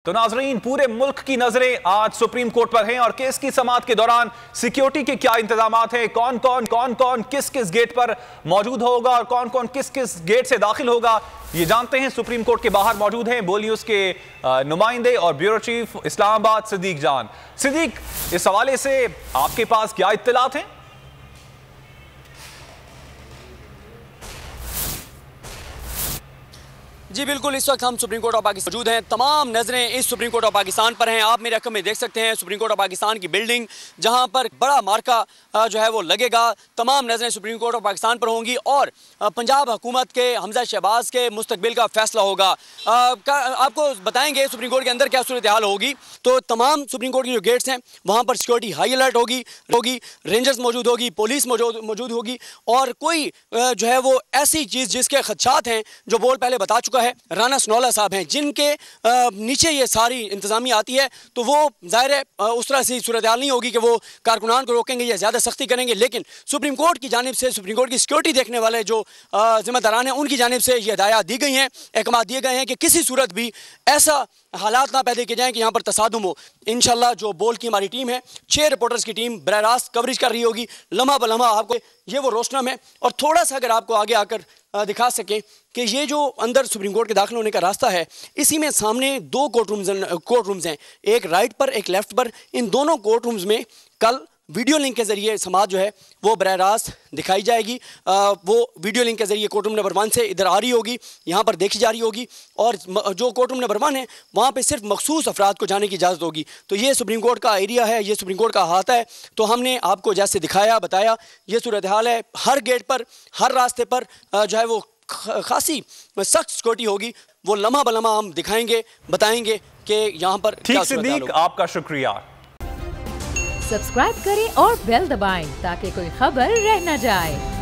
तो नाजरीन, पूरे मुल्क की नजरें आज सुप्रीम कोर्ट पर हैं और केस की समाअत के दौरान सिक्योरिटी के क्या इंतजाम हैं, कौन कौन किस किस गेट पर मौजूद होगा और कौन कौन किस किस गेट से दाखिल होगा, ये जानते हैं। सुप्रीम कोर्ट के बाहर मौजूद हैं बोल न्यूज के नुमाइंदे और ब्यूरो चीफ इस्लामाबाद सिद्दीक जान। सिद्दीक, इस हवाले से आपके पास क्या इत्तलात हैं? जी बिल्कुल, इस वक्त हम सुप्रीम कोर्ट ऑफ पाकिस्तान मौजूद हैं। तमाम नज़रें इस सुप्रीम कोर्ट ऑफ पाकिस्तान पर हैं। आप मेरे रकम में देख सकते हैं सुप्रीम कोर्ट ऑफ पाकिस्तान की बिल्डिंग, जहां पर बड़ा मार्का जो है वो लगेगा। तमाम नज़रें सुप्रीम कोर्ट ऑफ पाकिस्तान पर होंगी और पंजाब हुकूमत के हमजा शहबाज के मुस्तकबिल का फैसला होगा। आपको बताएंगे सुप्रीम कोर्ट के अंदर क्या सूरत हाल होगी। तो तमाम सुप्रीम कोर्ट के जो गेट्स हैं वहाँ पर सिक्योरिटी हाई अलर्ट होगी, रेंजर्स मौजूद होगी, पुलिस मौजूद होगी और कोई जो है वो ऐसी चीज़ जिसके खदशात हैं जो बोल पहले बता चुका है, राना सनौला साहब हैं, जिनके नीचे ये सारी इंतजामिया आती है। तो वो जाहिर है उस तरह से सूरत हाल नहीं होगी कि वो कारकुनान को रोकेंगे या ज़्यादा सख्ती करेंगे, लेकिन सुप्रीम कोर्ट की जानिब से, सुप्रीम कोर्ट की सिक्योरिटी देखने वाले जो जिम्मेदारान हैं, उनकी जानिब से ये हिदायत दी गई हैं, अहकाम दिए गए हैं कि किसी सूरत भी ऐसा हालात ना पैदा किए जाएँ कि यहाँ पर तसादुम हो। इंशाल्लाह जो बोल की हमारी टीम है, 6 रिपोर्टर्स की टीम बराह रास्त कवरेज कर रही होगी, लम्हा ब लम्हा आपको ये वो रोशनम है। और थोड़ा सा अगर आपको आगे आकर दिखा सकें कि ये जो अंदर सुप्रीम कोर्ट के दाखिल होने का रास्ता है, इसी में सामने 2 कोर्ट रूम्स हैं, एक राइट पर एक लेफ्ट पर। इन दोनों कोर्ट रूम्स में कल वीडियो लिंक के ज़रिए समाअत जो है वो बराह रास्त दिखाई जाएगी। वो वीडियो लिंक के ज़रिए कोर्ट रूम नंबर 1 से इधर आ रही होगी, यहाँ पर देखी जा रही होगी और जो कोर्ट रूम नंबर 1 है वहाँ पे सिर्फ मखसूस अफराद को जाने की इजाज़त होगी। तो ये सुप्रीम कोर्ट का एरिया है, ये सुप्रीम कोर्ट का अहाता है। तो हमने आपको जैसे दिखाया, बताया, ये सूरत हाल है। हर गेट पर, हर रास्ते पर जो है वो खासी सख्त सिक्योरिटी होगी। वो लम्हा ब लम्हा हम दिखाएंगे, बताएंगे कि यहाँ पर ठीक। सिद्दीक, आपका शुक्रिया। सब्सक्राइब करें और बेल दबाएं ताकि कोई खबर रह न जाए।